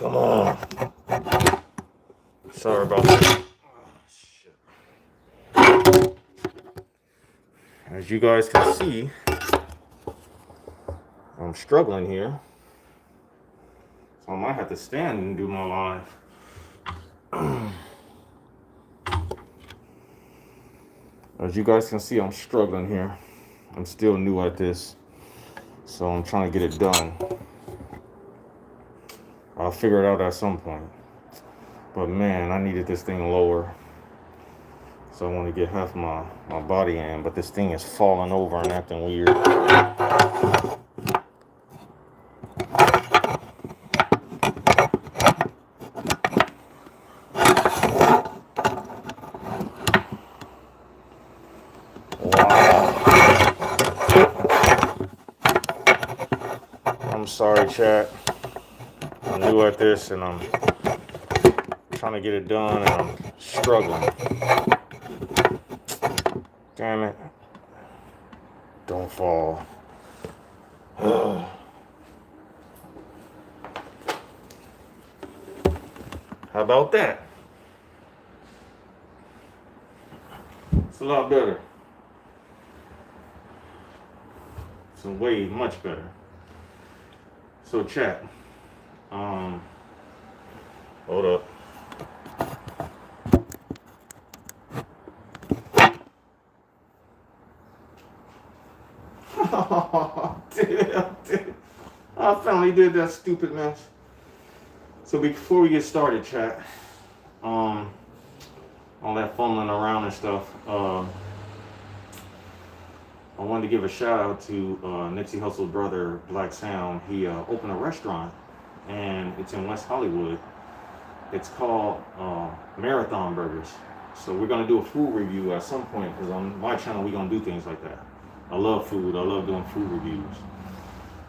Come on. Sorry about that. As you guys can see, I'm struggling here. So I might have to stand and do my live. As you guys can see, I'm struggling here. I'm still new at this. So I'm trying to get it done. I'll figure it out at some point. But man, I needed this thing lower. So I want to get half my body in. But this thing is falling over and acting weird. I'm sorry, chat. I'm new at this and I'm trying to get it done and I'm struggling. Damn it. Don't fall. How about that? It's a lot better. It's way much better. So chat. Hold up. Oh, dude. I finally did that stupid mess. So before we get started, chat, all that fumbling around and stuff, I wanted to give a shout out to Nipsey Hussle's brother, Black Sound. He opened a restaurant, and it's in West Hollywood. It's called Marathon Burgers. So we're gonna do a food review at some point, because on my channel we're gonna do things like that. I love food. I love doing food reviews.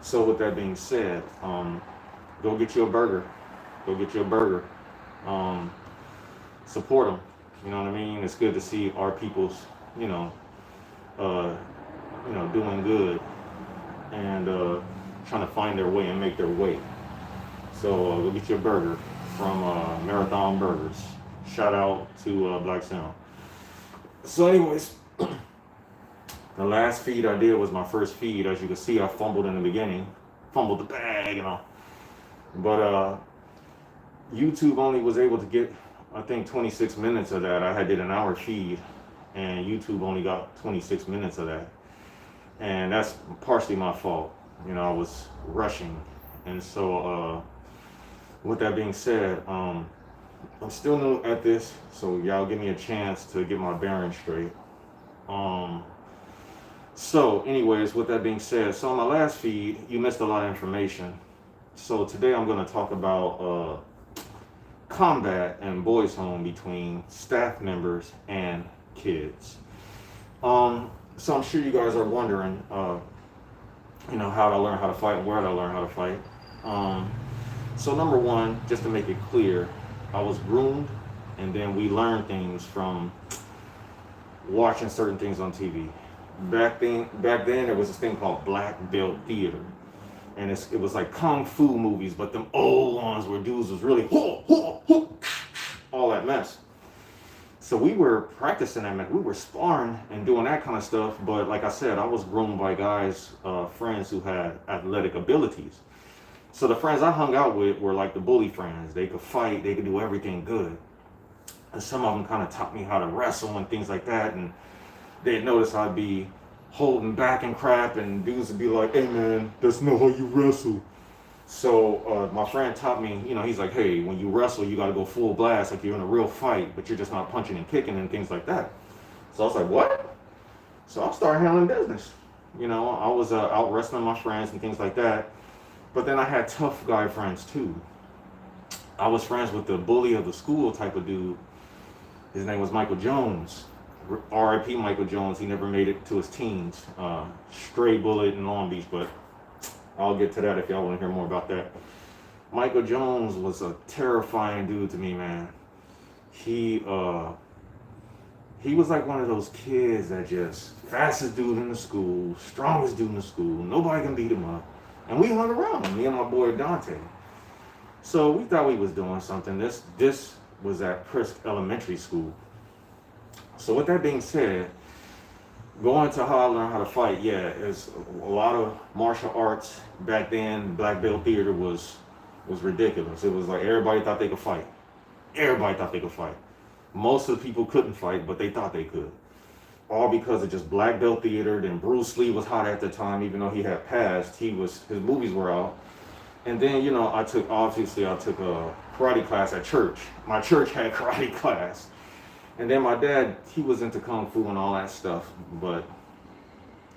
So with that being said, go get you a burger. Go get you a burger. Support them. You know what I mean? It's good to see our people's, doing good and trying to find their way and make their way. So go get you a burger from Marathon Burgers. Shout out to Black Sound. So anyways, the last feed I did was my first feed. As you can see, I fumbled in the beginning. Fumbled the bag, But YouTube only was able to get, I think, 26 minutes of that. I had did an hour feed, and YouTube only got 26 minutes of that. And that's partially my fault. I was rushing. And so, with that being said, I'm still new at this, so y'all give me a chance to get my bearings straight. So anyways, with that being said, so on my last feed, you missed a lot of information. So today I'm going to talk about combat and boys home between staff members and kids. So I'm sure you guys are wondering, how did I learn how to fight and where did I learn how to fight? So number one, just to make it clear, I was groomed, and then we learned things from watching certain things on TV. Back then there was this thing called black belt theater, and it was like kung fu movies, but them old ones where dudes was really all that mess. So we were practicing that, we were sparring and doing that kind of stuff. But like I said, I was groomed by guys, friends who had athletic abilities. So the friends I hung out with were like the bully friends. They could fight, they could do everything good. And some of them kind of taught me how to wrestle and things like that. And they'd notice I'd be holding back and crap, and dudes would be like, "Hey man, that's not how you wrestle." So my friend taught me, he's like, "Hey, when you wrestle, you got to go full blast, like you're in a real fight, but you're just not punching and kicking and things like that." So I was like, "What?" So I started handling business. I was out wrestling my friends and things like that. But then I had tough guy friends too. I was friends with the bully of the school type of dude. His name was Michael Jones. R.I.P. Michael Jones. He never made it to his teens. Stray bullet in Long Beach, but I'll get to that if y'all want to hear more about that. Michael Jones was a terrifying dude to me, man. He was like one of those kids that just fastest dude in the school, strongest dude in the school. Nobody can beat him up. And we hung around him, me and my boy Dante. So we thought we was doing something. This was at Prisk Elementary School. So with that being said, going to how I learned how to fight, yeah, it's a lot of martial arts back then. Black belt theater was ridiculous. It was like everybody thought they could fight. Everybody thought they could fight. Most of the people couldn't fight, but they thought they could. All because of just black belt theater. Then Bruce Lee was hot at the time, even though he had passed. His movies were out. And then, I took a karate class at church. My church had karate class. And then my dad, he was into kung fu and all that stuff. But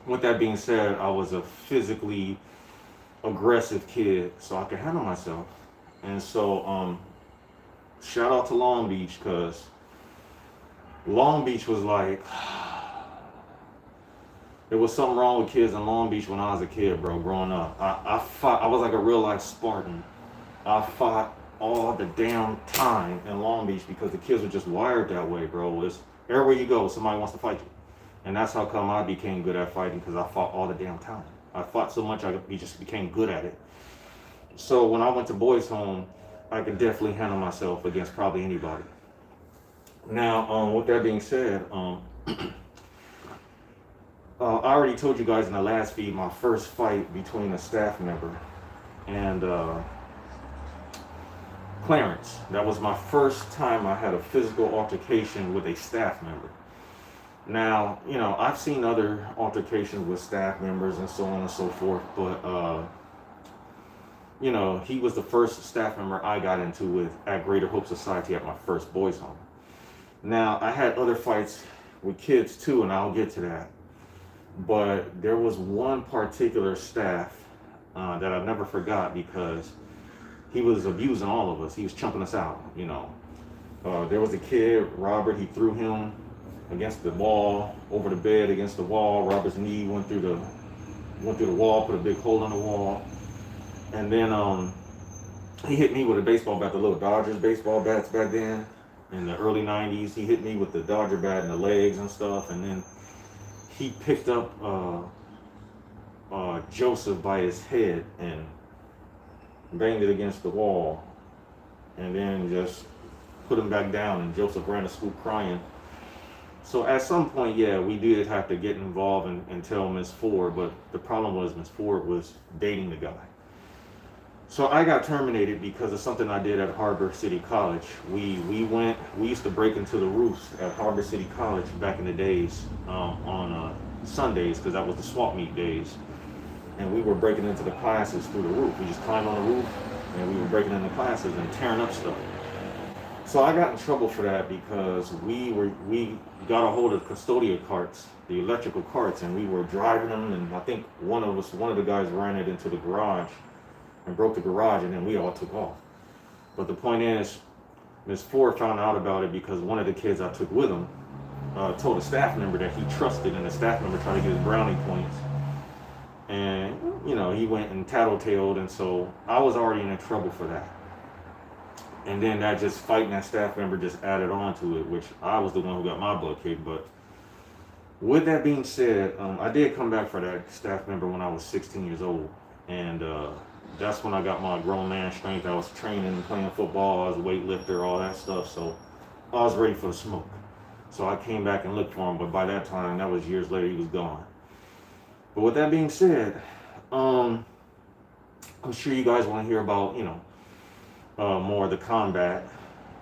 with that being said, I was a physically aggressive kid, so I could handle myself. And so, shout out to Long Beach, because Long Beach was like, there was something wrong with kids in Long Beach when I was a kid, bro, growing up. I fought, I was like a real life Spartan. I fought all the damn time in Long Beach because the kids were just wired that way, bro. It's everywhere you go, somebody wants to fight you. And that's how come I became good at fighting, because I fought all the damn time. I fought so much I just became good at it. So when I went to boys' home, I could definitely handle myself against probably anybody. Now, with that being said, I already told you guys in the last feed my first fight between a staff member and Clarence. That was my first time I had a physical altercation with a staff member. Now, I've seen other altercations with staff members and so on and so forth, but, he was the first staff member I got into with at Greater Hope Society at my first boys' home. Now, I had other fights with kids too, and I'll get to that. But there was one particular staff that I never forgot, because he was abusing all of us. He was chumping us out, There was a kid, Robert, he threw him against the wall, over the bed against the wall. Robert's knee went through the wall, put a big hole in the wall. And then he hit me with a baseball bat, the little Dodgers baseball bats back then in the early 90s. He hit me with the Dodger bat in the legs and stuff. And then he picked up Joseph by his head and banged it against the wall, and then just put him back down, and Joseph ran to school crying. So at some point, yeah, we did have to get involved and tell Miss Ford, but the problem was Miss Ford was dating the guy. So I got terminated because of something I did at Harbor City College. We used to break into the roofs at Harbor City College back in the days on Sundays, because that was the swap meet days. And we were breaking into the classes through the roof. We just climbed on the roof and we were breaking into classes and tearing up stuff. So I got in trouble for that because we got a hold of custodial carts, the electrical carts, and we were driving them, and I think one of the guys ran it into the garage and broke the garage, and then we all took off. But the point is, Miss Ford found out about it because one of the kids I took with him told a staff member that he trusted, and the staff member tried to get his brownie points. And, he went and tattletaled, and so I was already in trouble for that. And then that just fighting that staff member just added on to it, which I was the one who got my butt kicked. But with that being said, I did come back for that staff member when I was 16 years old. And that's when I got my grown man strength. I was training, playing football, I was a weightlifter, all that stuff. So I was ready for the smoke. So I came back and looked for him, but by that time, that was years later, he was gone. But with that being said, I'm sure you guys want to hear about, more of the combat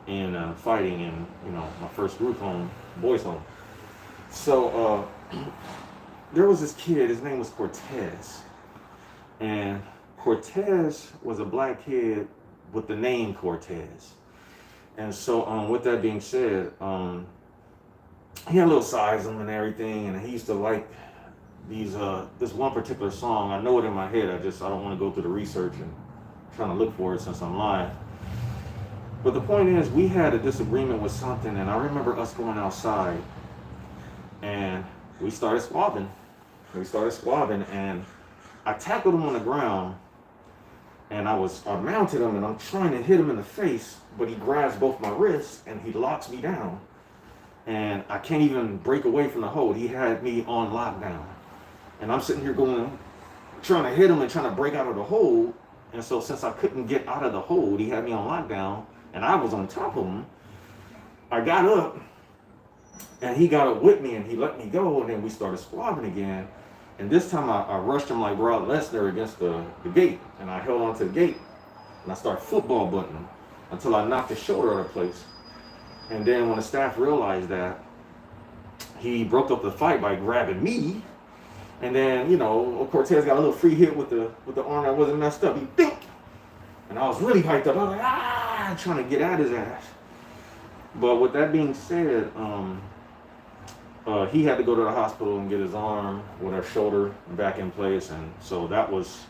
and fighting in, my first group home, boys home. So there was this kid, his name was Cortez. And Cortez was a black kid with the name Cortez. And so with that being said, he had a little size on him and everything, and he used to like this one particular song. I know it in my head. I don't want to go through the research and trying to look for it since I'm live. But the point is, we had a disagreement with something, and I remember us going outside, and we started squabbling. And I tackled him on the ground, and I mounted him, and I'm trying to hit him in the face, but he grabs both my wrists, and he locks me down. And I can't even break away from the hold. He had me on lockdown. And I'm sitting here trying to hit him and trying to break out of the hold. And so since I couldn't get out of the hold, he had me on lockdown, and I was on top of him. I got up, and he got up with me, and he let me go, and then we started squabbling again. And this time I rushed him like Brock Lesnar against the gate, and I held onto the gate, and I started football butting him until I knocked his shoulder out of place. And then when the staff realized that, he broke up the fight by grabbing me. And then, you know, Cortez got a little free hit with the arm that wasn't messed up. He think, and I was really hyped up. I was like, trying to get at his ass. But with that being said, he had to go to the hospital and get his arm with our shoulder back in place. And so that was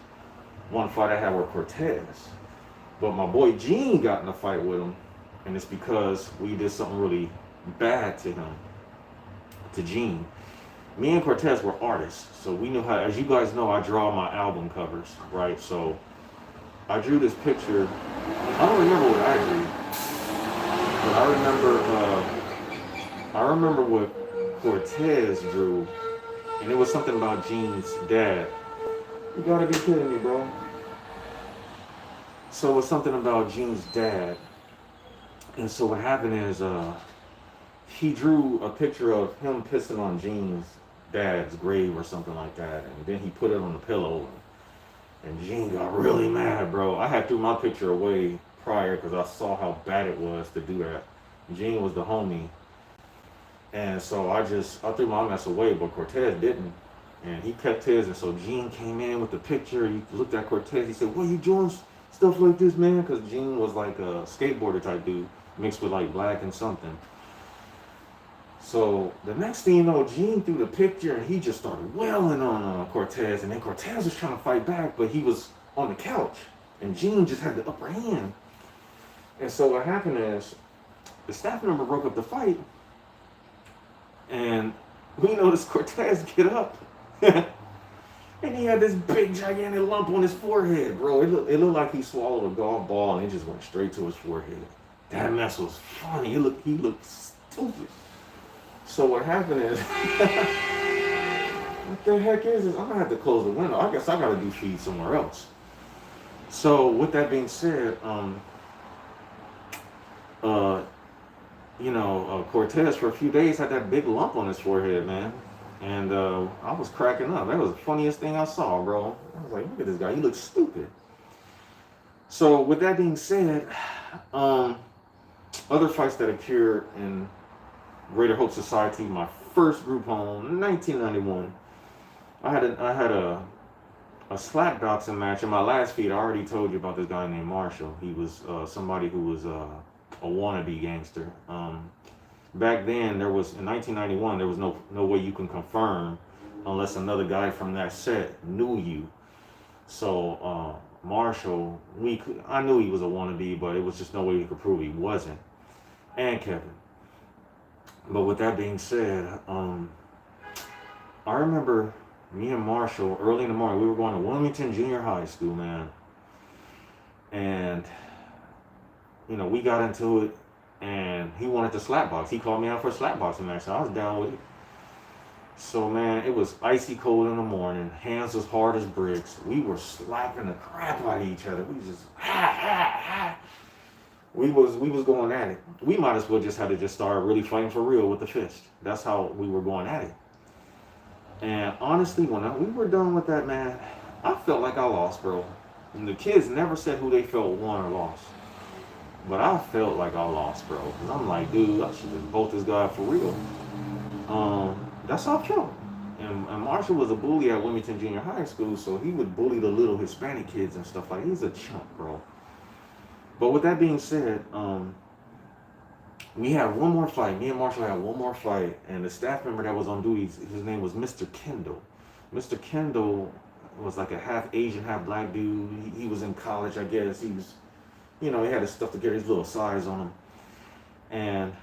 one fight I had with Cortez. But my boy Gene got in a fight with him. And it's because we did something really bad to him, to Gene. Me and Cortez were artists, so we knew how, as you guys know, I draw my album covers, right? So I drew this picture. I don't remember what I drew, but I remember what Cortez drew, and it was something about Gene's dad. You gotta be kidding me, bro. So it was something about Gene's dad. And so what happened is, he drew a picture of him pissing on Gene's dad's grave or something like that, and then he put it on the pillow, and Gene got really mad, bro. I had threw my picture away prior because I saw how bad it was to do that. Gene was the homie, and so I threw my mess away, but Cortez didn't, and he kept his. And so Gene came in with the picture. He looked at Cortez. He said, "What are you doing stuff like this, man?" Because Gene was like a skateboarder type dude mixed with like black and something. So the next thing you know, Gene threw the picture and he just started wailing on Cortez. And then Cortez was trying to fight back, but he was on the couch. And Gene just had the upper hand. And so what happened is, the staff member broke up the fight. And we noticed Cortez get up. And he had this big, gigantic lump on his forehead, bro. It looked like he swallowed a golf ball and it just went straight to his forehead. That mess was funny. He looked stupid. So what happened is, what the heck is this? I'm gonna have to close the window. I guess I gotta do feed somewhere else. So with that being said, Cortez for a few days had that big lump on his forehead, man. And I was cracking up. That was the funniest thing I saw, bro. I was like, look at this guy, he looks stupid. So with that being said, other fights that occurred in Greater Hope Society, my first group home, 1991. I had a slap boxing match in my last feed. I already told you about this guy named Marshall. He was somebody who was a wannabe gangster. Back then, in 1991, there was no way you can confirm unless another guy from that set knew you. So Marshall, I knew he was a wannabe, but it was just no way we could prove he wasn't. And Kevin. But with that being said, I remember me and Marshall early in the morning. We were going to Wilmington Junior High School, man. And, you know, we got into it, and he wanted to slap box. He called me out for a slap boxing match, so I was down with it. So, man, it was icy cold in the morning. Hands was hard as bricks. We were slapping the crap out of each other. We just, We was going at it. We might as well just had to just start really fighting for real with the fist. That's how we were going at it. And honestly, when we were done with that, man, I felt like I lost, bro. And the kids never said who they felt won or lost. But I felt like I lost, bro. Because I'm like, dude, I should just vote this guy for real. That's how I felt. And Marshall was a bully at Wilmington Junior High School, so he would bully the little Hispanic kids and stuff like that. He's a chump, bro. But with that being said, we had one more fight. Me and Marshall had one more fight, and the staff member that was on duty, his name was Mr. Kendall. Mr. Kendall was like a half Asian, half black dude. He was in college, I guess. He was, he had his stuff together, his little size on him. And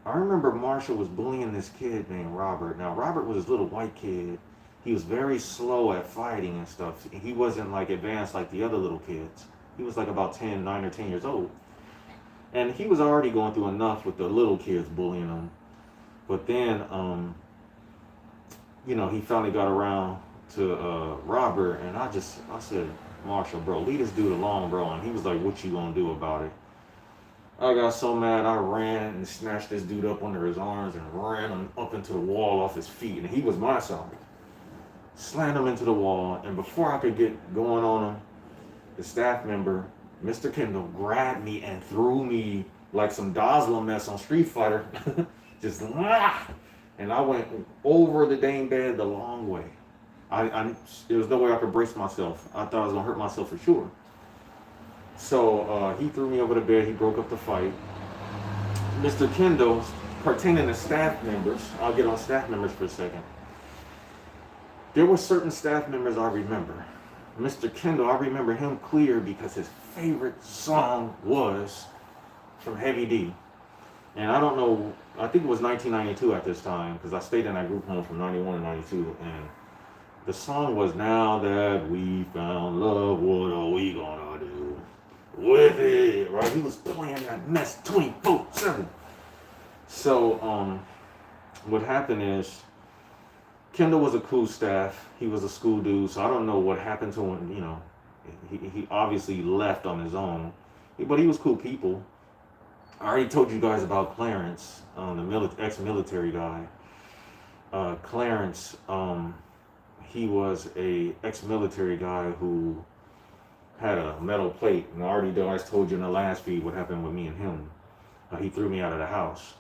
I remember Marshall was bullying this kid named Robert. Now, Robert was this little white kid. He was very slow at fighting and stuff. He wasn't like advanced like the other little kids. He was like about 9 or 10 years old. And he was already going through enough with the little kids bullying him. But then, he finally got around to Robert, and I said, Marshall, bro, leave this dude alone, bro. And he was like, what you gonna do about it? I got so mad, I ran and snatched this dude up under his arms and ran him up into the wall off his feet. And he was my size. Slammed him into the wall, and before I could get going on him, the staff member, Mr. Kendall, grabbed me and threw me like some Dazzler mess on Street Fighter. Just, and I went over the dang bed the long way. There was no way I could brace myself. I thought I was gonna hurt myself for sure. So he threw me over the bed. He broke up the fight. Mr. Kendall, pertaining to staff members, I'll get on staff members for a second. There were certain staff members I remember. Mr. Kendall, I remember him clear because his favorite song was from Heavy D. And I don't know, I think it was 1992 at this time, because I stayed in that group home from 91 to 92. And the song was, now that we found love, what are we gonna do with it? Right? He was playing that mess 24/7. So what happened is, Kendall was a cool staff. He was a school dude, so I don't know what happened to him. You know, he obviously left on his own, but he was cool people. I already told you guys about Clarence, the ex-military guy. Clarence, he was a ex-military guy who had a metal plate, and I already told you in the last feed what happened with me and him. He threw me out of the house.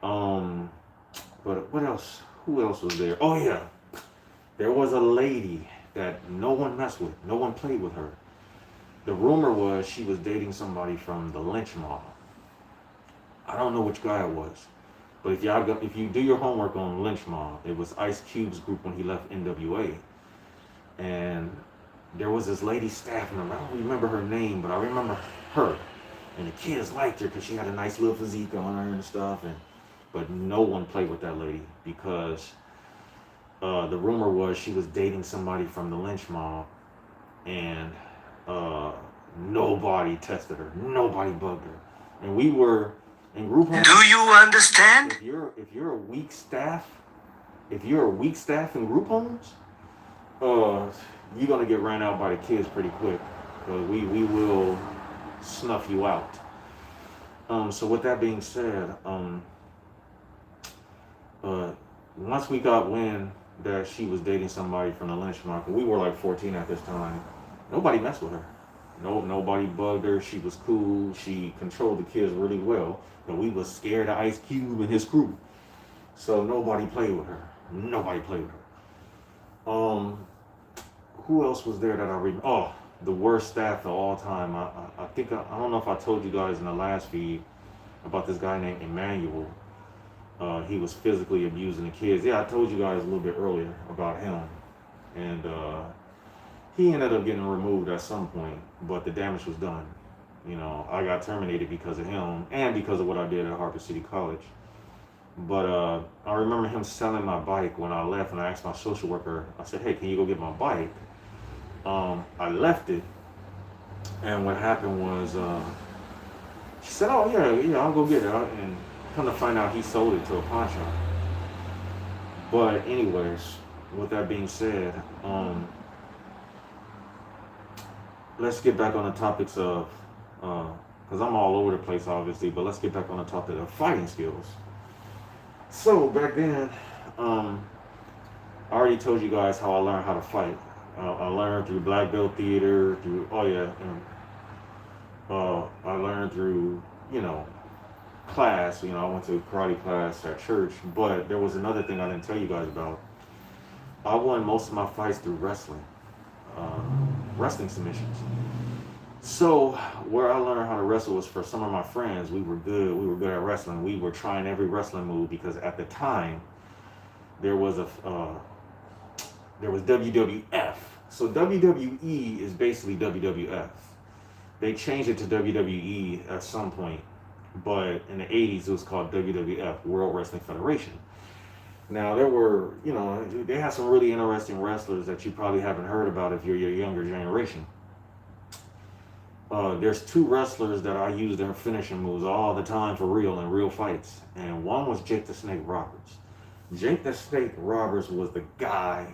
But what else? Who else was there? Oh yeah, there was a lady that no one messed with. No one played with her. The rumor was she was dating somebody from the lynch mob. I don't know which guy it was, but if you do your homework on lynch mob, it was Ice Cube's group when he left NWA, and there was this lady staff member. I don't remember her name, but I remember her, and the kids liked her because she had a nice little physique on her and stuff, but no one played with that lady because the rumor was she was dating somebody from the lynch mob, and nobody tested her, nobody bugged her, and we were in group homes. Do you understand? If you're a weak staff in group homes, you're gonna get ran out by the kids pretty quick. We will snuff you out. So with that being said, once we got wind that she was dating somebody from the lynch mob, we were like 14 at this time, nobody messed with her. Nobody bugged her. She was cool. She controlled the kids really well. But we was scared of Ice Cube and his crew. So nobody played with her. Nobody played with her. Who else was there that I remember? Oh, the worst staff of all time. I think, I don't know if I told you guys in the last feed about this guy named Emmanuel. He was physically abusing the kids. Yeah, I told you guys a little bit earlier about him. And he ended up getting removed at some point, but the damage was done. You know, I got terminated because of him and because of what I did at Harper City College. But I remember him selling my bike when I left, and I asked my social worker, I said, hey, can you go get my bike? I left it, and what happened was, she said, oh, yeah, I'll go get it. And come to find out, he sold it to a pawn shop. But anyways, with that being said, let's get back on the topics of, because I'm all over the place, obviously, but let's get back on the topic of fighting skills. So back then, I already told you guys how I learned how to fight. I learned through black belt theater, I learned through, class. I went to karate class at church, but there was another thing I didn't tell you guys about. I won most of my fights through wrestling submissions. So where I learned how to wrestle was for some of my friends. We were good at wrestling. We were trying every wrestling move because at the time there was WWF. So WWE is basically WWF. They changed it to WWE at some point, but in the 80s it was called WWF, World Wrestling Federation. Now there were, they had some really interesting wrestlers that you probably haven't heard about if you're your younger generation. There's two wrestlers that I use their finishing moves all the time for real in real fights. And one was Jake the Snake Roberts. Jake the Snake Roberts was the guy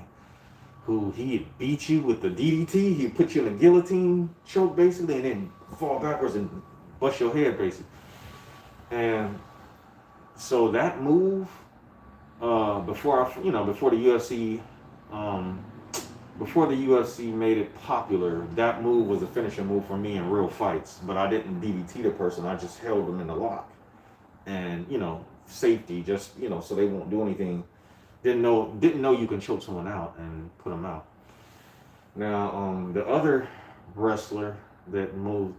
who he'd beat you with the DDT. He'd put you in a guillotine choke basically, and then fall backwards and bust your head basically. And so that move, before the UFC, before the UFC made it popular, that move was a finishing move for me in real fights. But I didn't DDT the person. I just held them in the lock, and safety, just so they won't do anything. Didn't know you can choke someone out and put them out. Now, the other wrestler that moved,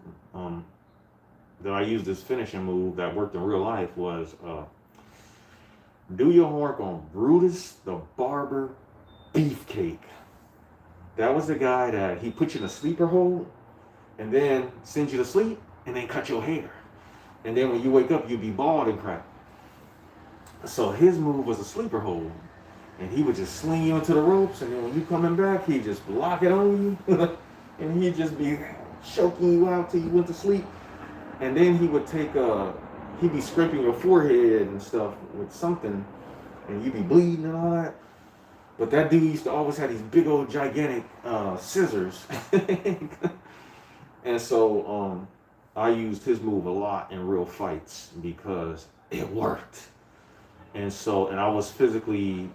that I used this finishing move that worked in real life was, do your homework on Brutus the Barber Beefcake. That was the guy that he put you in a sleeper hold and then send you to sleep and then cut your hair. And then when you wake up, you'd be bald and crap. So his move was a sleeper hold. And he would just sling you into the ropes, and then when you coming back, he'd just lock it on you. And he'd just be choking you out till you went to sleep. And then he would he'd be scraping your forehead and stuff with something, and you'd be bleeding and all that. But that dude used to always have these big old gigantic scissors. And so I used his move a lot in real fights because it worked. And I was physically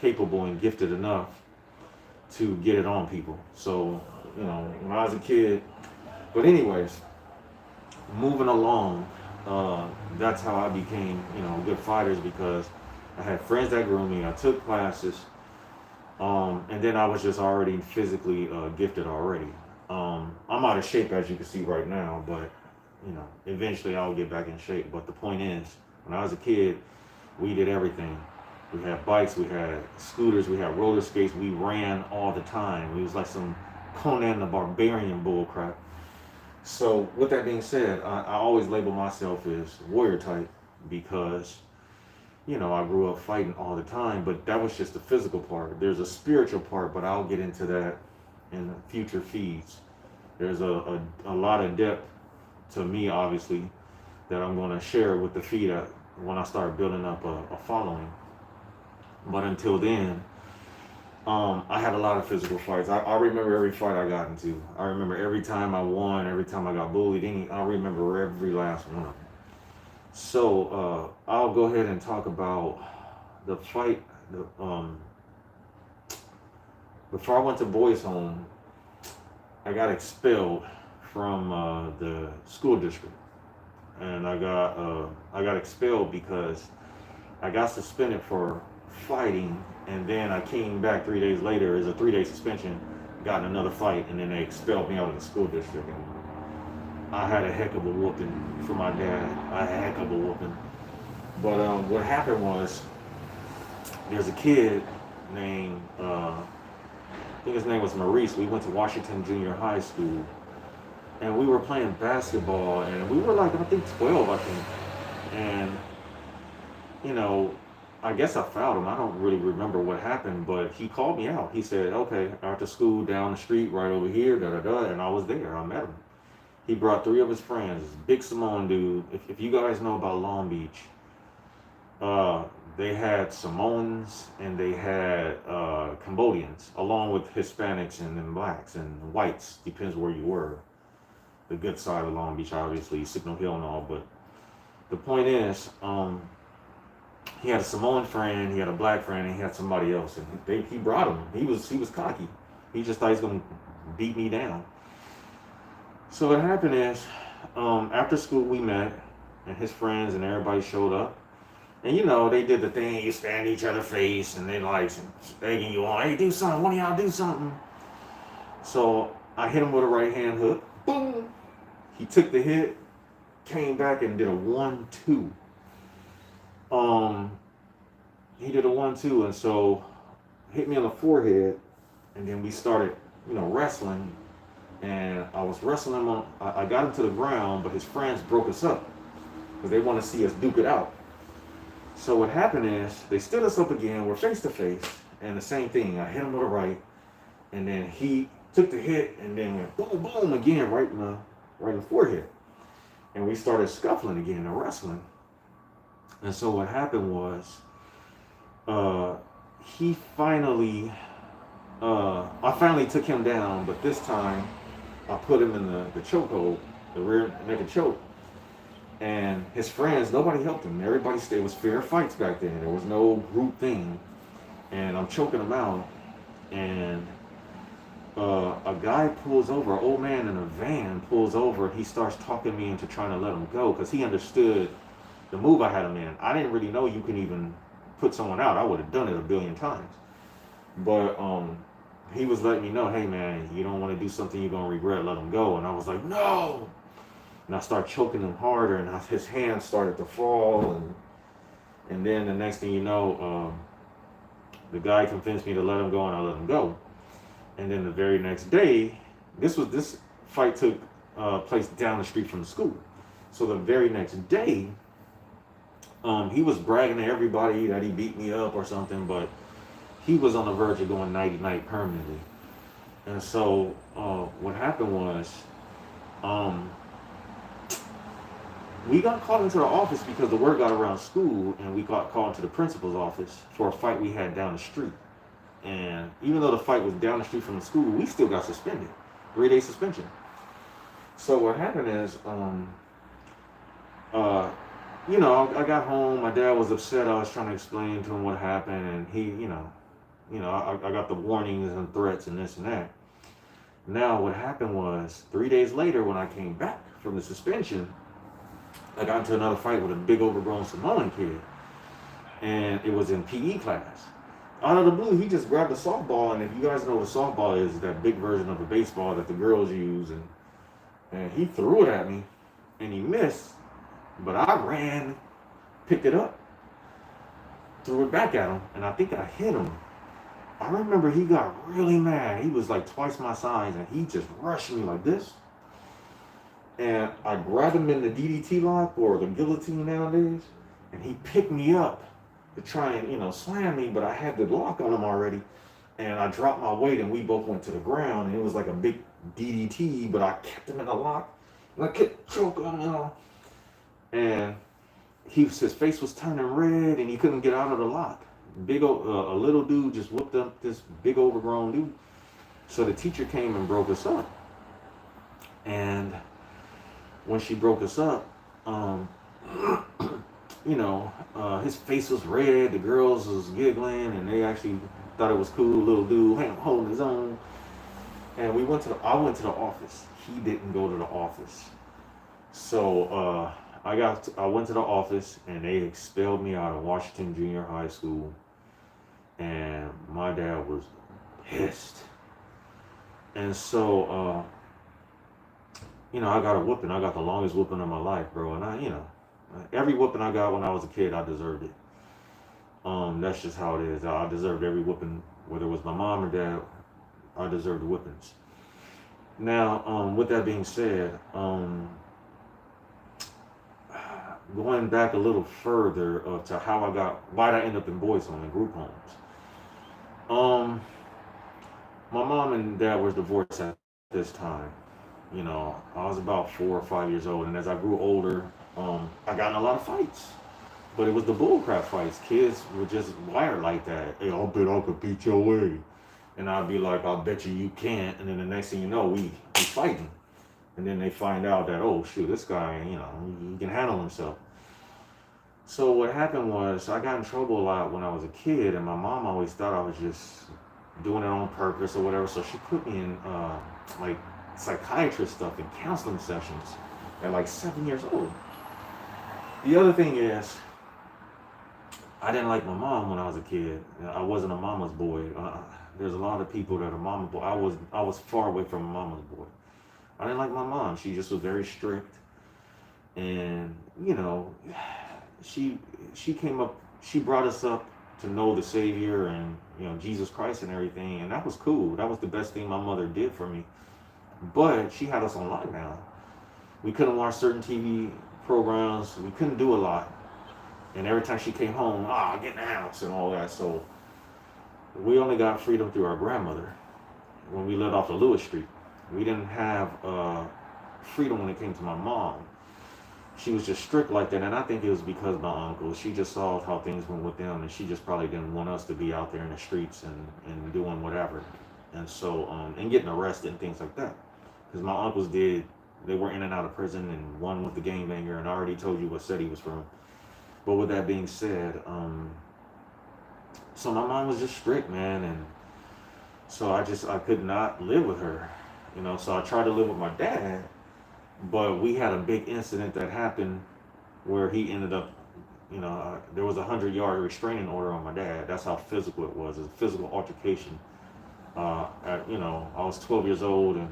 capable and gifted enough to get it on people. So, when I was a kid, but anyways, moving along, that's how I became, good fighters, because I had friends that grew me. I took classes, and then I was just already physically gifted already. I'm out of shape, as you can see right now, but, eventually I'll get back in shape. But the point is, when I was a kid, we did everything. We had bikes, we had scooters, we had roller skates. We ran all the time. We was like some Conan the Barbarian bull crap. So with that being said, I always label myself as warrior type because, I grew up fighting all the time, but that was just the physical part. There's a spiritual part, but I'll get into that in the future feeds. There's a lot of depth to me, obviously, that I'm going to share with the feed when I start building up a following. But until then, I had a lot of physical fights. I remember every fight I got into. I remember every time I won, every time I got bullied. I remember every last one of them. So I'll go ahead and talk about the fight. Before I went to boys' home, I got expelled from the school district. And I got expelled because I got suspended for fighting, and then I came back 3 days later as a 3-day suspension, got in another fight, and then they expelled me out of the school district. And I had a heck of a whooping for my dad. I had a heck of a whooping. But what happened was, there's a kid named, I think his name was Maurice. We went to Washington Junior High School. And we were playing basketball, and we were like, I think 12, I think. And, I guess I fouled him. I don't really remember what happened, but he called me out. He said, okay, after school, down the street, right over here, da-da-da, and I was there. I met him. He brought 3 of his friends, this big Samoan dude. If you guys know about Long Beach, they had Samoans and they had Cambodians, along with Hispanics and then blacks and whites, depends where you were. The good side of Long Beach, obviously, Signal Hill and all, but the point is, he had a Samoan friend, he had a black friend, and he had somebody else, and he brought him. He was cocky. He just thought he was gonna beat me down. So what happened is, after school we met, and his friends and everybody showed up, and they did the thing, you stand each other's face, and they like egging you on, hey, do something, one of y'all do something. So I hit him with a right hand hook, boom. He took the hit, came back and did a 1-2. He did a 1-2, and so hit me on the forehead, and then we started, wrestling. And I was wrestling him I got him to the ground, but his friends broke us up because they want to see us duke it out. So what happened is they stood us up again. We're face to face, and the same thing. I hit him with a right, and then he took the hit, and then went boom, boom again, right in the forehead. And we started scuffling again and wrestling. And so what happened was, he finally I finally took him down, but this time I put him in the chokehold, the rear naked choke. And his friends, nobody helped him. Everybody stayed. It was fair fights back then. There was no group thing. And I'm choking him out. And a guy pulls over, an old man in a van pulls over. He starts talking me into trying to let him go because he understood the move I had him in. I didn't really know you can even put someone out. I would have done it a billion times. But he was letting me know, hey man, you don't want to do something you're gonna regret. Let him go. And I was like, no. And I started choking him harder, and his hands started to fall, and then the next thing you know, the guy convinced me to let him go, and I let him go. And then the very next day, this fight took place down the street from the school. So the very next day, he was bragging to everybody that he beat me up or something, but he was on the verge of going nighty-night permanently. And so what happened was, we got called into the office because the word got around school, and we got called to the principal's office for a fight we had down the street. And even though the fight was down the street from the school, we still got suspended, 3-day suspension. So what happened is, I got home. My dad was upset. I was trying to explain to him what happened, and I got the warnings and threats and this and that. Now what happened was 3 days later, when I came back from the suspension, I got into another fight with a big overgrown Samoan kid, and it was in PE class. Out of the blue, he just grabbed a softball, and if you guys know what a softball is, that big version of a baseball that the girls use, and he threw it at me, and he missed, but I ran, picked it up, threw it back at him, and I think I hit him. I remember he got really mad. He was like twice my size, and he just rushed me like this. And I grabbed him in the DDT lock, or the guillotine nowadays, and he picked me up to try and, slam me, but I had the lock on him already. And I dropped my weight, and we both went to the ground, and it was like a big DDT, but I kept him in the lock, and I kept choking him, and his face was turning red, and he couldn't get out of the lock. A little dude just whooped up this big overgrown dude. So the teacher came and broke us up. And when she broke us up, his face was red, the girls was giggling, and they actually thought it was cool, little dude holding his own. And I went to the office. He didn't go to the office. So I went to the office, and they expelled me out of Washington Junior High School, and my dad was pissed. And so I got a whooping. I got the longest whooping of my life, bro. And every whooping I got when I was a kid, I deserved it. That's just how it is. I deserved every whooping, whether it was my mom or dad. I deserved the whippings. Now, with that being said, going back a little further to why'd I end up in boys' home and group homes. My mom and dad were divorced at this time. I was about 4 or 5 years old, and as I grew older, I got in a lot of fights. But it was the bullcrap fights. Kids were just wired like that. Hey, I'll bet I could beat your way. And I'd be like, I'll bet you can't. And then the next thing you know, we fighting. And then they find out that, oh, shoot, this guy, he can handle himself. So what happened was, I got in trouble a lot when I was a kid, and my mom always thought I was just doing it on purpose or whatever. So she put me in, psychiatrist stuff and counseling sessions at 7 years old. The other thing is, I didn't like my mom when I was a kid. I wasn't a mama's boy. There's a lot of people that are mama boy. I was far away from a mama's boy. I didn't like my mom. She just was very strict, and she came up. She brought us up to know the Savior and Jesus Christ and everything, and that was cool. That was the best thing my mother did for me. But she had us on lockdown. We couldn't watch certain TV programs. We couldn't do a lot. And every time she came home, get in the house and all that. So we only got freedom through our grandmother when we lived off of Lewis Street. We didn't have freedom when it came to my mom. She was just strict like that. And I think it was because of my uncle. She just saw how things went with them. And she just probably didn't want us to be out there in the streets and doing whatever. and so and getting arrested and things like that. Because my uncles did, they were in and out of prison, and one was the gangbanger, and I already told you what set he was from. But with that being said, so my mom was just strict, man, and so I could not live with her, you know. So I tried to live with my dad, but we had a big incident that happened where he ended up, there was a 100-yard restraining order on my dad. That's how physical it was. It was a physical altercation. I was 12 years old, and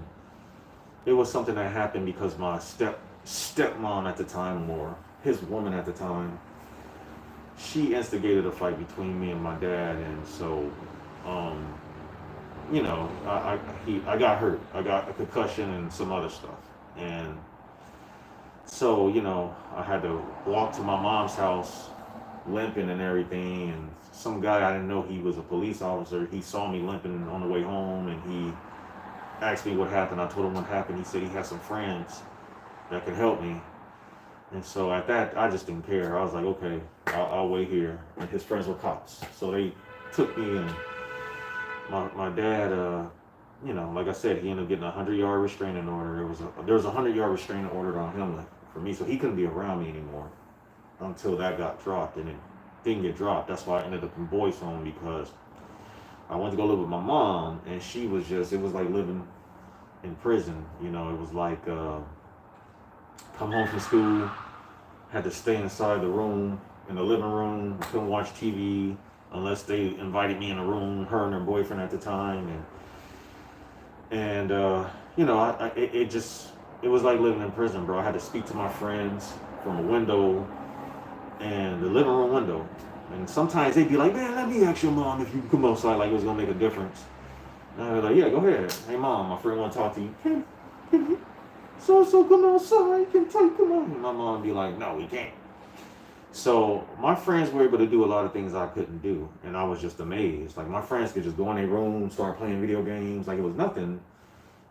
it was something that happened because my stepmom at the time, or his woman at the time, she instigated a fight between me and my dad, and so, um, I got hurt. I got a concussion and some other stuff, and so I had to walk to my mom's house, limping and everything, and some guy I didn't know he was a police officer. He saw me limping on the way home, and he asked me what happened. I told him what happened. He said he had some friends that could help me. And so at that, I just didn't care. I was like, okay, I'll wait here. And his friends were cops. So they took me, and my dad, like I said, he ended up getting a 100-yard restraining order. There was a 100-yard restraining order on him for me, so he couldn't be around me anymore until that got dropped. And it didn't get dropped. That's why I ended up in boys' home, because I went to go live with my mom, and she was it was like living in prison. It was like, come home from school, had to stay inside the room, in the living room, couldn't watch TV unless they invited me in a room, her and her boyfriend at the time, and it was like living in prison, bro. I had to speak to my friends from a window, and the living room window, and sometimes they'd be like, man, let me ask your mom if you can come outside, like it was gonna make a difference. And I'd be like, yeah, go ahead. Hey mom, my friend want to talk to you. Can you so come outside? Can you come on? And my mom would be like, no, we can't. So my friends were able to do a lot of things I couldn't do, and I was just amazed. Like, my friends could just go in their room, start playing video games like it was nothing.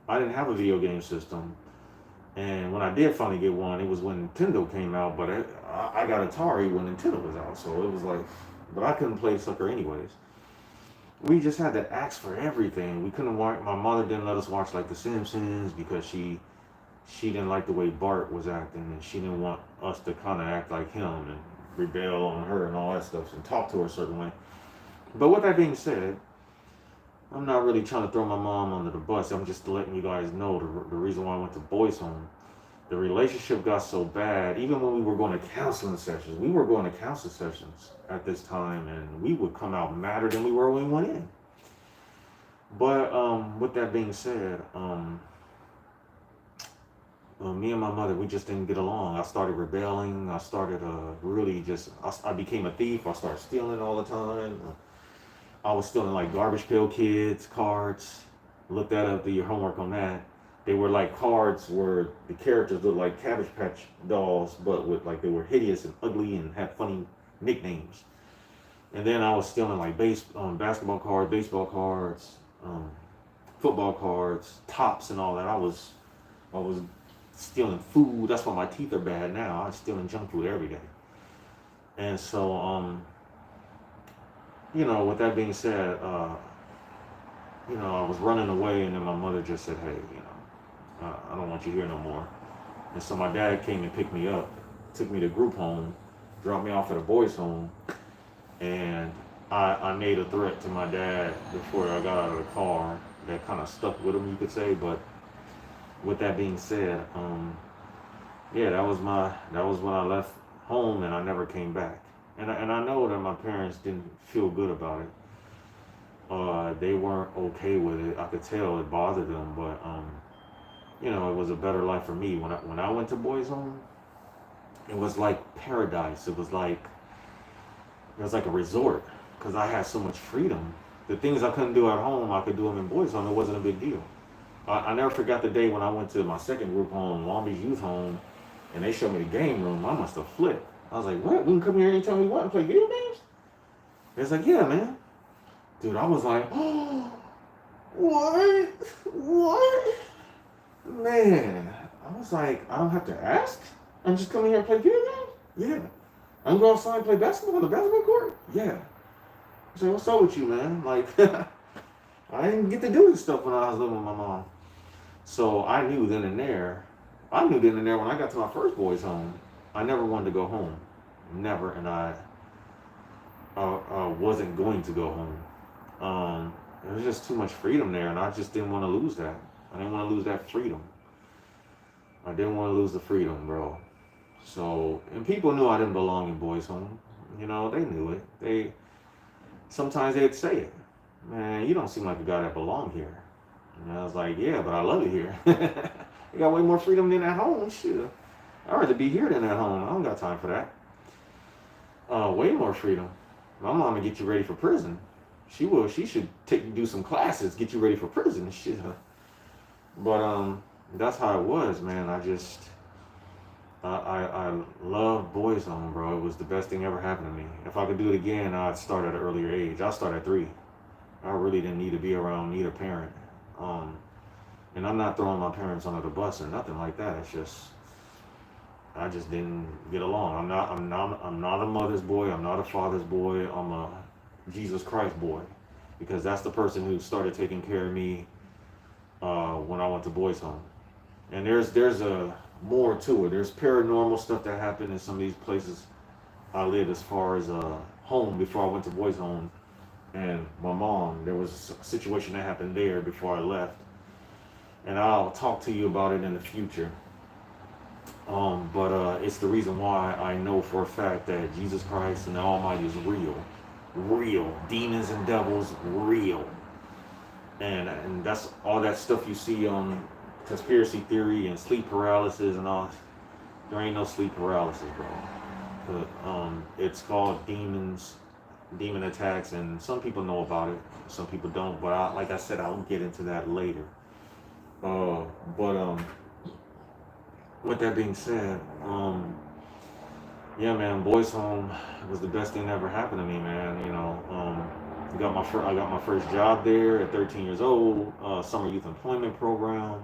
I didn't have a video game system, and when I did finally get one, it was when Nintendo came out. But I got Atari when Nintendo was out, so it was like, but I couldn't play sucker anyways. We just had to ask for everything. We couldn't watch. My mother didn't let us watch like The Simpsons because she didn't like the way Bart was acting, and she didn't want us to kind of act like him and rebel on her and all that stuff and talk to her a certain way. But with that being said, I'm not really trying to throw my mom under the bus. I'm just letting you guys know the reason why I went to boys' home. The relationship got so bad, even when we were going to counseling sessions. We were going to counseling sessions at this time, and we would come out madder than we were when we went in. But with that being said, me and my mother, we just didn't get along. I started rebelling. I started I became a thief. I started stealing all the time. I was stealing like Garbage Pail Kids cards. Look that up, do your homework on that. They were like cards where the characters looked like Cabbage Patch dolls, but with like they were hideous and ugly and had funny nicknames. And then I was stealing like basketball cards, baseball cards, football cards, tops and all that. I was stealing food. That's why my teeth are bad now. I'm stealing junk food every day. And so, with that being said, I was running away, and then my mother just said, hey, I don't want you here no more. And so my dad came and picked me up, took me to group home, dropped me off at a boys' home, and I made a threat to my dad before I got out of the car that kind of stuck with him, you could say. But with that being said, that was when I left home, and I never came back. And I know that my parents didn't feel good about it. They weren't okay with it. I could tell it bothered them, but it was a better life for me. When I went to boys' home, it was like paradise. It was like a resort, because I had so much freedom. The things I couldn't do at home, I could do them in boys' home. It wasn't a big deal. I never forgot the day when I went to my second group home, Long Beach Youth Home, and they showed me the game room. I must have flipped. I was like, what? We can come here anytime we want and play video games? It's like, yeah, man. Dude, I was like, oh, what? What? Man, I was like, I don't have to ask? I'm just coming here and play video games? Yeah. I'm going outside and play basketball on the basketball court? Yeah. I said, what's up with you, man? Like, I didn't get to do this stuff when I was living with my mom. So I knew then and there. I knew then and there when I got to my first boys' home. I never wanted to go home, never, and I wasn't going to go home. There was just too much freedom there, and I just didn't want to lose that. I didn't want to lose that freedom. I didn't want to lose the freedom, bro. So, and people knew I didn't belong in boys' home. You know, they knew it. Sometimes they'd say it. Man, you don't seem like a guy that belonged here. And I was like, yeah, but I love it here. You got way more freedom than at home. Shit. I'd rather be here than at home. I don't got time for that. Way more freedom. My mom would get you ready for prison. She will. She should do some classes, get you ready for prison. Shit. But that's how it was, man. I love boys home, bro. It was the best thing ever happened to me. If I could do it again, I'd start at an earlier age. I'd start at 3. I really didn't need to be around neither parent. And I'm not throwing my parents under the bus or nothing like that. It's just I just didn't get along. I'm not a mother's boy. I'm not a father's boy. I'm a Jesus Christ boy, because that's the person who started taking care of me when I went to boys home. And there's a more to it. There's paranormal stuff that happened in some of these places I lived as far as home before I went to boys home. And my mom, there was a situation that happened there before I left. And I'll talk to you about it in the future. But it's the reason why I know for a fact that Jesus Christ and the Almighty is real. Real. Demons and devils, real. And that's all that stuff you see on conspiracy theory and sleep paralysis and all. There ain't no sleep paralysis, bro. It's called demon attacks, and some people know about it, some people don't. But like I said, I'll get into that later. But with that being said, yeah, man, boys home was the best thing that ever happened to me, man. You know, I got my first job there at 13 years old. Summer youth employment program.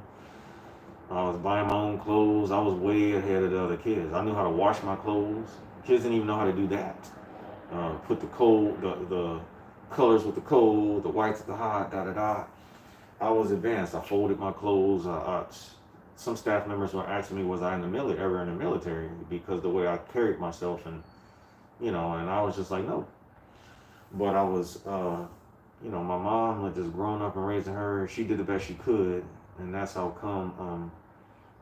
I was buying my own clothes. I was way ahead of the other kids. I knew how to wash my clothes. Kids didn't even know how to do that. Put the colors with the cold, the whites with the hot, da da da. I was advanced. I folded my clothes. Some staff members were asking me, was I ever in the military? Because the way I carried myself, and and I was just like, no. But I was, my mom had just grown up and raising her. She did the best she could, and that's how come.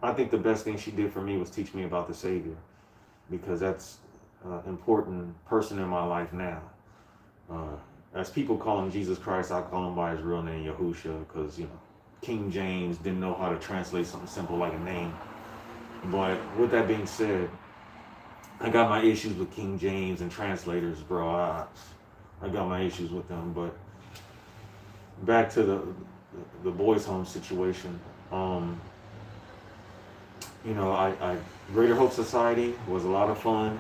I think the best thing she did for me was teach me about the Savior, because that's an important person in my life now. As people call him Jesus Christ, I call him by his real name, Yahushua, because, King James didn't know how to translate something simple like a name. But with that being said, I got my issues with King James and translators, bro. I got my issues with them. But back to the boys' home situation. I Greater Hope Society was a lot of fun.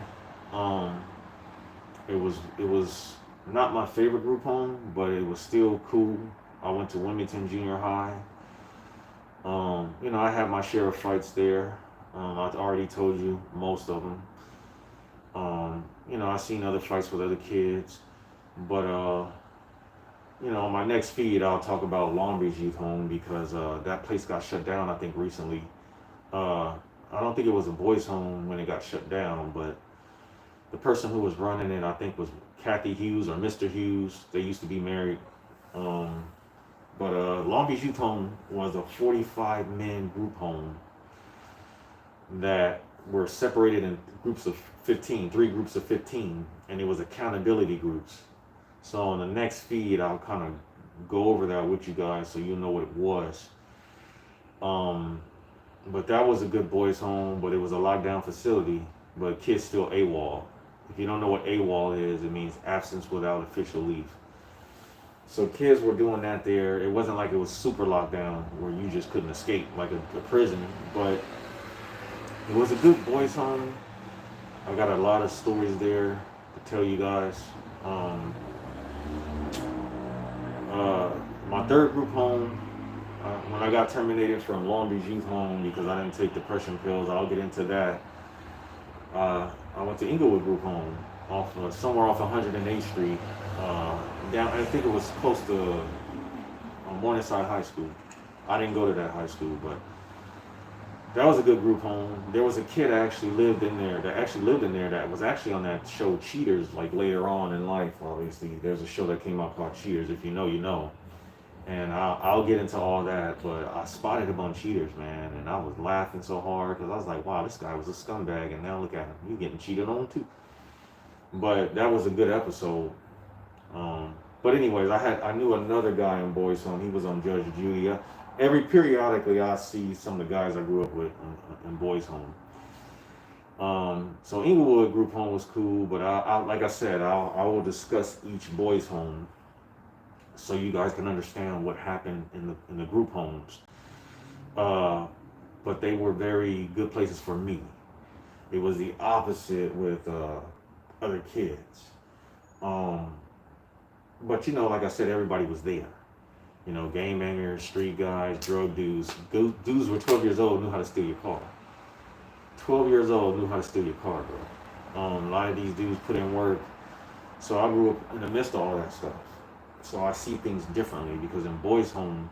It was not my favorite group home, but it was still cool. I went to Wilmington Junior High. I had my share of fights there. I've already told you most of them. I've seen other fights with other kids. But, on my next feed, I'll talk about Long Beach Youth Home, because that place got shut down, I think, recently. I don't think it was a boys' home when it got shut down, but the person who was running it, I think, was Kathy Hughes or Mr. Hughes. They used to be married. But Long Beach Youth Home was a 45-man group home that were separated in groups of 15, 3 groups of 15, and it was accountability groups. So on the next feed, I'll kind of go over that with you guys so you know what it was. But that was a good boys' home, but it was a lockdown facility, but kids still AWOL. If you don't know what AWOL is, it means absence without official leave. So kids were doing that there. It wasn't like it was super lockdown where you just couldn't escape like a prison, but it was a good boys' home. I got a lot of stories there to tell you guys. My third group home, when I got terminated from Long Beach Youth Home because I didn't take depression pills, I'll get into that. I went to Inglewood Group Home, somewhere off 108th Street. Down, I think it was close to on Morningside High School. I didn't go to that high school, but that was a good group home. There was a kid that actually lived in there. That was actually on that show Cheaters. Like later on in life, obviously, there's a show that came out called Cheaters. If you know, you know. And I'll get into all that, but I spotted him on Cheaters, man, and I was laughing so hard because I was like, wow, this guy was a scumbag, and now look at him, he's getting cheated on too. But that was a good episode. But anyways, I knew another guy in Boys Home. He was on Judge Judy. Periodically I see some of the guys I grew up with in Boys Home. So Inglewood Group Home was cool, but like I said, I will discuss each Boys Home so you guys can understand what happened in the group homes. But they were very good places for me. It was the opposite with other kids. But like I said, everybody was there. Game bangers, street guys, drug dudes. Dudes were 12 years old, knew how to steal your car. 12 years old, knew how to steal your car, bro. A lot of these dudes put in work. So I grew up in the midst of all that stuff. So I see things differently because in Boys Home,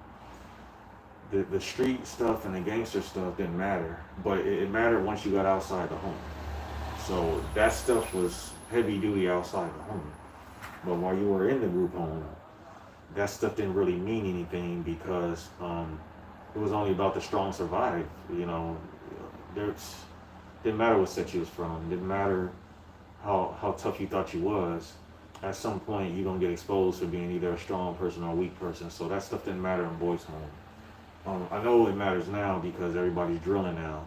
the street stuff and the gangster stuff didn't matter. But it mattered once you got outside the home. So that stuff was heavy duty outside the home. But while you were in the group home, that stuff didn't really mean anything because it was only about the strong survive. Didn't matter what sex you was from. Didn't matter how tough you thought you was. At some point, you're gonna get exposed for being either a strong person or a weak person. So that stuff didn't matter in Boys Home. I know it matters now because everybody's drilling now,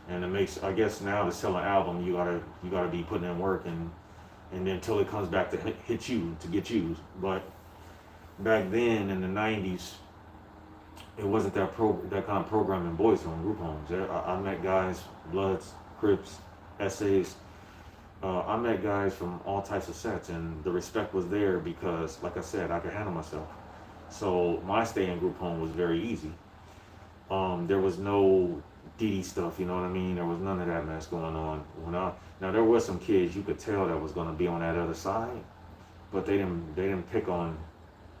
and it makes. I guess now to sell an album, you gotta be putting in work and then until it comes back to hit you to get used. But back then in the 90s, it wasn't that kind of program in Boys Home, group homes. I met guys, Bloods, Crips, Essays. I met guys from all types of sets, and the respect was there because, like I said, I could handle myself. So my stay in group home was very easy. There was no DD stuff, you know what I mean? There was none of that mess going on. Now there was some kids you could tell that was going to be on that other side, but they didn't pick on.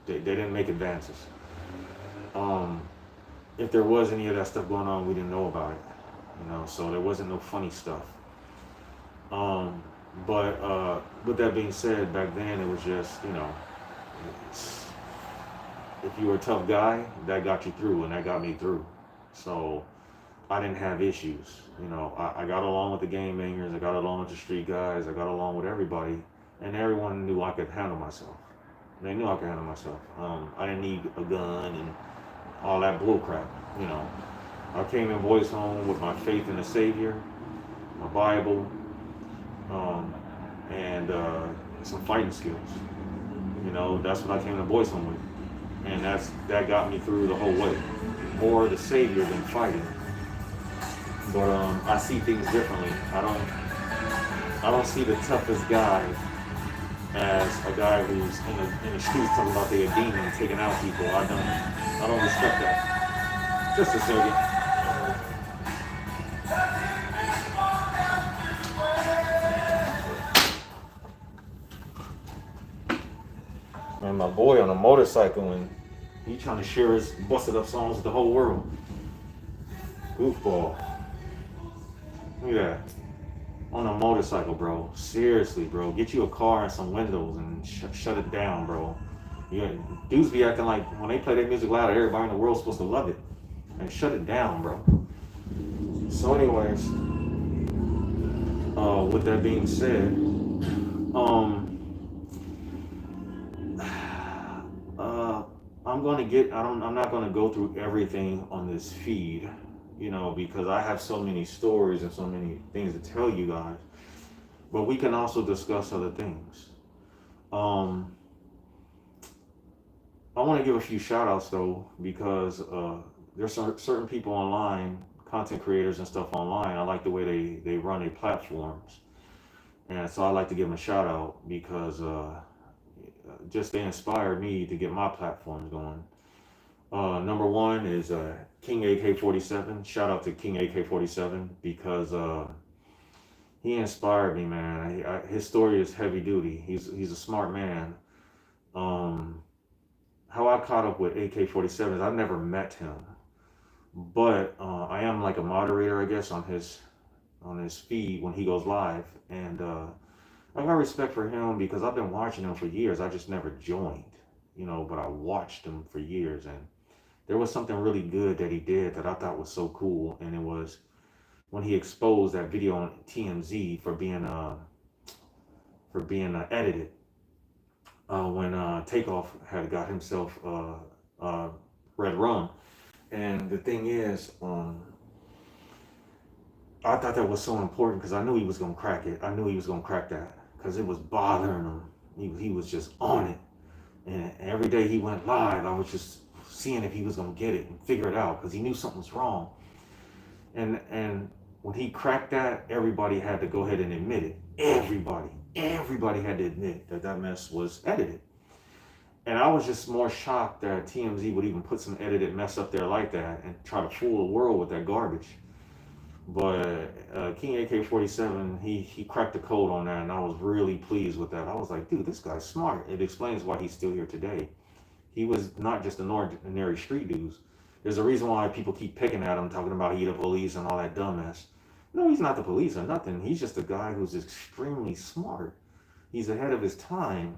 They didn't make advances. If there was any of that stuff going on, we didn't know about it. So there wasn't no funny stuff. But with that being said, back then it was just, if you were a tough guy, that got you through, and that got me through. So I didn't have issues. I got along with the game bangers, I got along with the street guys, I got along with everybody, and everyone knew I could handle myself. They knew I could handle myself. I didn't need a gun and all that bull crap. I came in Boys Home with my faith in the Savior, my Bible, and some fighting skills. That's what I came to Boys Home with, and that got me through the whole way. More the Savior than fighting. But I see things differently. I don't see the toughest guy as a guy who's in the streets talking about they a demon taking out people. I don't respect that. Just a second. And my boy on a motorcycle, and he trying to share his busted up songs with the whole world. Goofball. Look at that. On a motorcycle, bro. Seriously, bro. Get you a car and some windows and shut it down, bro. Dudes be acting like when they play their music loud, everybody in the world's supposed to love it. And shut it down, bro. So anyways, with that being said, I'm not gonna go through everything on this feed, because I have so many stories and so many things to tell you guys. But we can also discuss other things. I want to give a few shout outs though, because there's certain people online, content creators and stuff online. I like the way they run their platforms. And so I like to give them a shout out because just they inspired me to get my platforms going. Number one is King AK-47. Shout out to King AK-47 because he inspired me, man. His story is heavy duty. He's a smart man. how I caught up with AK-47 is I've never met him, but I am like a moderator, I guess, on his feed when he goes live, and I got respect for him because I've been watching him for years. I just never joined, but I watched him for years, and there was something really good that he did that I thought was so cool, and it was when he exposed that video on TMZ for being edited when Takeoff had got himself red rum. And the thing is, I thought that was so important because I knew he was gonna crack it. I knew he was gonna crack that because it was bothering him. He was just on it, and every day he went live, I was just seeing if he was gonna get it and figure it out because he knew something was wrong. And when he cracked that, everybody had to go ahead and admit it. Everybody had to admit that that mess was edited. And I was just more shocked that TMZ would even put some edited mess up there like that and try to fool the world with that garbage. But King AK-47, he cracked the code on that, and I was really pleased with that. I was like, dude, this guy's smart. It explains why he's still here today. He was not just an ordinary street dude. There's a reason why people keep picking at him, talking about he the police and all that dumbass. No, he's not the police or nothing. He's just a guy who's extremely smart. He's ahead of his time.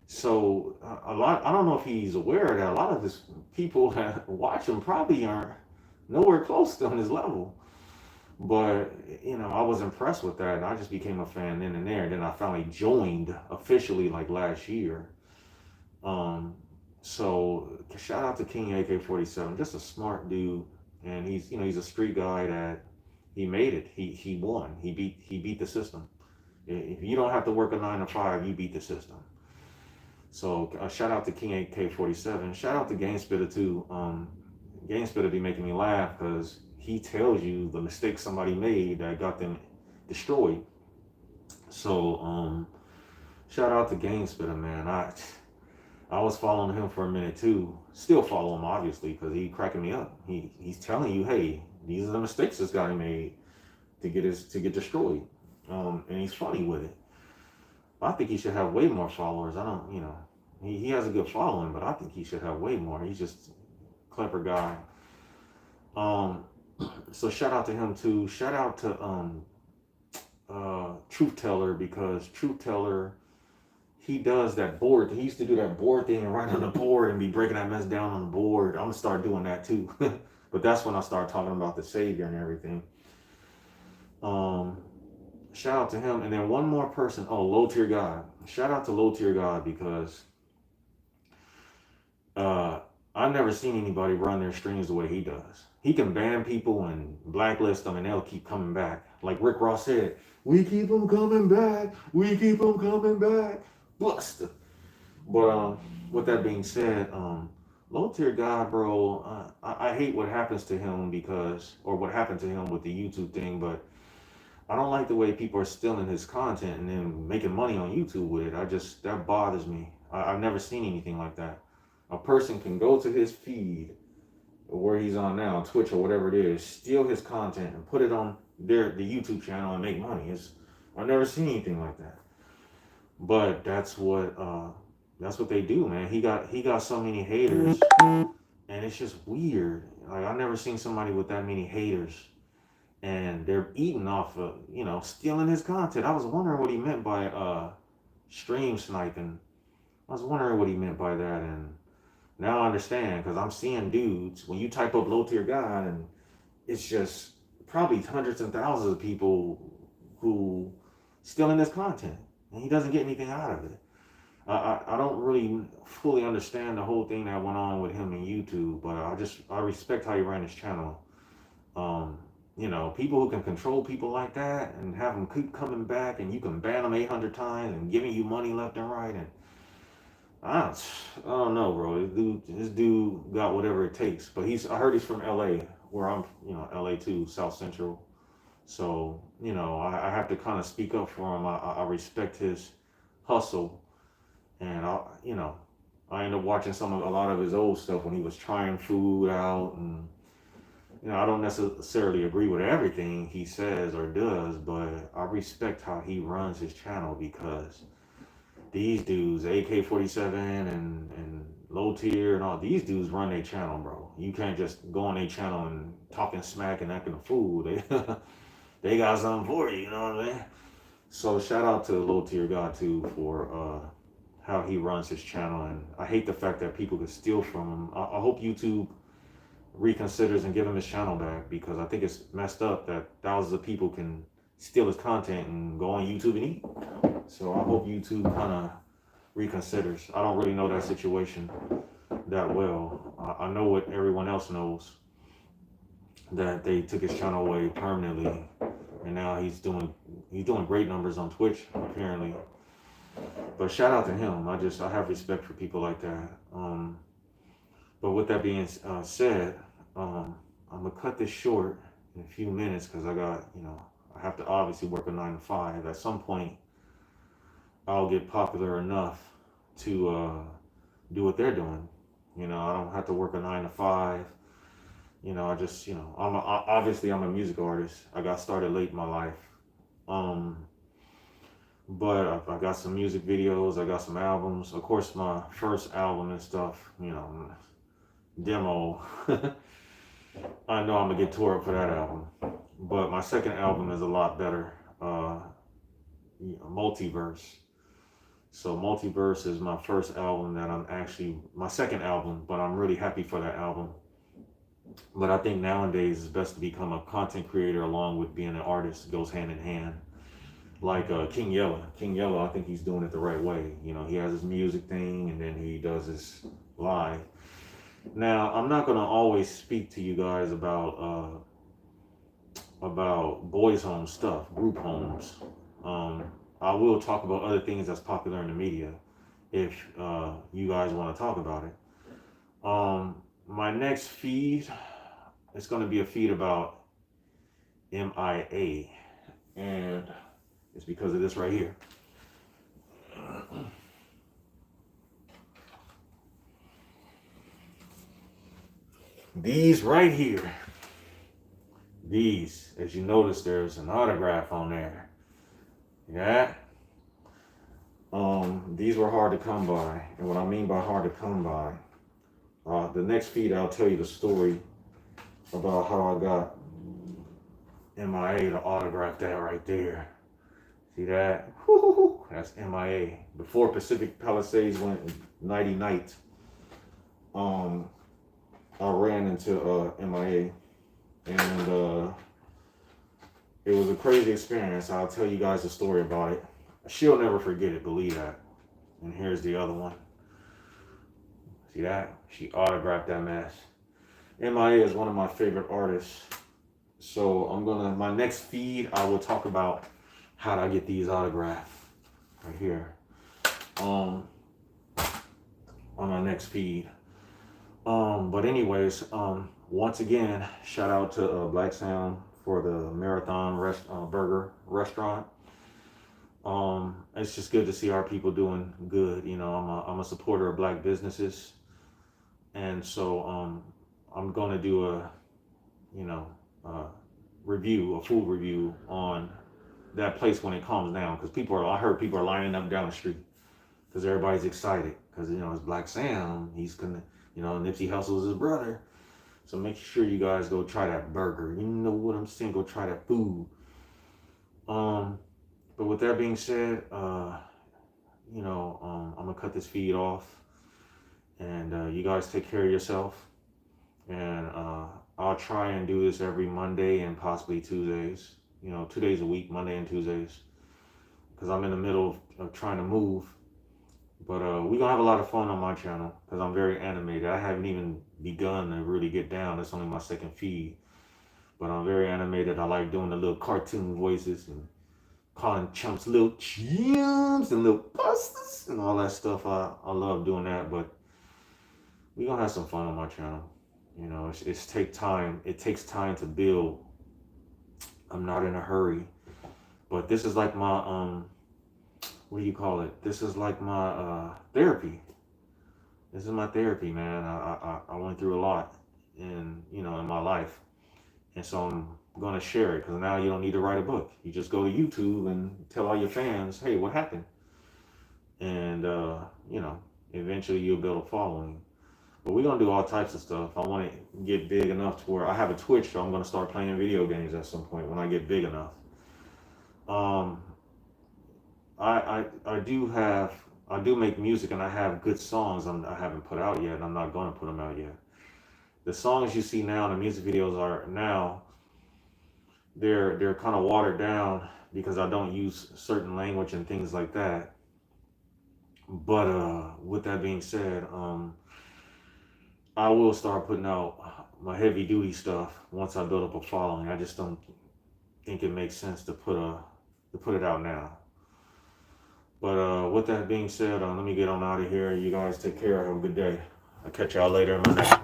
So I don't know if he's aware of that. A lot of his people that watch him probably aren't nowhere close to on his level. But I was impressed with that, and I just became a fan then and there. Then I finally joined officially like last year. Um, so shout out to King AK-47, just a smart dude, and he's a street guy that he made it. He won. He beat the system. If you don't have to work a 9 to 5, you beat the system. So shout out to King AK-47. Shout out to GameSpitter too. GameSpitter be making me laugh because he tells you the mistakes somebody made that got them destroyed. So shout out to GameSpitter, man. I was following him for a minute too. Still follow him obviously because he cracking me up. He's telling you, hey, these are the mistakes this guy made to get destroyed. And he's funny with it. I think he should have way more followers. I don't, he has a good following, but I think he should have way more. He's just a clever guy. So shout out to him too. Shout out to Truth Teller because Truth Teller, he does that board. He used to do that board thing and write on the board and be breaking that mess down on the board. I'm gonna start doing that too. But that's when I start talking about the Savior and everything. Shout out to him. And then one more person. Oh, Low Tier God. Shout out to Low Tier God because I've never seen anybody run their streams the way he does. He can ban people and blacklist them and they'll keep coming back. Like Rick Ross said, we keep them coming back. We keep them coming back. Bust. But with that being said, Low Tier God, bro, I hate what happens to him or what happened to him with the YouTube thing, but I don't like the way people are stealing his content and then making money on YouTube with it. That bothers me. I've never seen anything like that. A person can go to his feed, where he's on now, Twitch or whatever it is, steal his content and put it on the YouTube channel and make money. I've never seen anything like that. But that's what they do, man. He got so many haters, and it's just weird. Like I've never seen somebody with that many haters, and they're eating off of stealing his content. I was wondering what he meant by stream sniping. I was wondering what he meant by that, and now I understand because I'm seeing dudes when you type up Low Tier God, and it's just probably hundreds and thousands of people who stealing his content, and he doesn't get anything out of it. I don't really fully understand the whole thing that went on with him in YouTube, but I respect how he ran his channel. People who can control people like that and have them keep coming back, and you can ban them 800 times and giving you money left and right, and I don't know, bro. This dude got whatever it takes, but I heard he's from LA, where I'm, LA too, South Central. So, I have to kind of speak up for him. I respect his hustle, and I end up watching a lot of his old stuff when he was trying food out, and I don't necessarily agree with everything he says or does, but I respect how he runs his channel because these dudes, AK-47 and low tier and all these dudes run their channel, bro. You can't just go on their channel and talking smack and acting a fool. They they got something for you, you know what I mean? So shout out to low tier God too for how he runs his channel, and I hate the fact that people could steal from him. I hope YouTube reconsiders and give him his channel back, because I think it's messed up that thousands of people can steal his content and go on YouTube and eat. So I hope YouTube kind of reconsiders. I don't really know that situation that well. I know what everyone else knows, that they took his channel away permanently, and now he's doing great numbers on Twitch apparently. But shout out to him. I have respect for people like that. But with that being said, I'm gonna cut this short in a few minutes because I have to obviously work a 9 to 5. At some point, I'll get popular enough to do what they're doing. I don't have to work a 9 to 5. I just, obviously I'm a music artist. I got started late in my life. But I got some music videos, I got some albums. Of course, my first album and stuff, demo. I know I'm gonna get tore up for that album. But my second album is a lot better. Multiverse. So Multiverse is my first album that my second album, but I'm really happy for that album. But I think nowadays it's best to become a content creator along with being an artist. It goes hand in hand. Like King Yella. King Yella, I think he's doing it the right way. He has his music thing and then he does his live. Now, I'm not gonna always speak to you guys about boys' home stuff, group homes. I will talk about other things that's popular in the media if you guys want to talk about it. My next feed, it's gonna be a feed about MIA, and it's because of this right here. These right here. These, as you notice, there's an autograph on there. Yeah. These were hard to come by. And what I mean by hard to come by, the next feed I'll tell you the story about how I got MIA to autograph that right there. See that? Woo-hoo-hoo. That's MIA. Before Pacific Palisades went nighty night, I ran into MIA, and it was a crazy experience. I'll tell you guys a story about it. She'll never forget it, believe that. And here's the other one. See that? She autographed that mess. MIA is one of my favorite artists. So my next feed, I will talk about how do I get these autographed right here on my next feed. But anyways, once again, shout out to Black Sound for the Marathon Burger Restaurant. It's just good to see our people doing good. I'm a supporter of black businesses, and so I'm gonna do a food review on that place when it calms down, because I heard people are lining up down the street because everybody's excited because it's Black Sam. He's gonna, Nipsey Hussle's his brother. So make sure you guys go try that burger. You know what I'm saying? Go try that food. But with that being said, I'm gonna cut this feed off, and you guys take care of yourself. And I'll try and do this every Monday and possibly Tuesdays. 2 days a week, Monday and Tuesdays, because I'm in the middle of trying to move. But we're gonna have a lot of fun on my channel because I'm very animated. I haven't even begun to really get down. It's only my second feed, but I'm very animated. I like doing the little cartoon voices and calling chumps little chumps and little busters and all that stuff. I love doing that. But we're gonna have some fun on my channel. It takes time to build. I'm not in a hurry, but this is like my what do you call it? This is like my therapy. This is my therapy, man. I went through a lot in my life, and so I'm gonna share it, because now you don't need to write a book. You just go to YouTube and tell all your fans, hey, what happened? and you know, eventually you'll build a following. But we're gonna do all types of stuff. I want to get big enough to where I have a Twitch, so I'm gonna start playing video games at some point when I get big enough. Um, I do make music, and I have good songs I haven't put out yet, and I'm not gonna put them out yet. The songs you see now, the music videos are now, they're kind of watered down because I don't use certain language and things like that. But with that being said, I will start putting out my heavy duty stuff once I build up a following. I just don't think it makes sense to put it out now. But with that being said, let me get on out of here. You guys take care. Have a good day. I'll catch y'all later in my next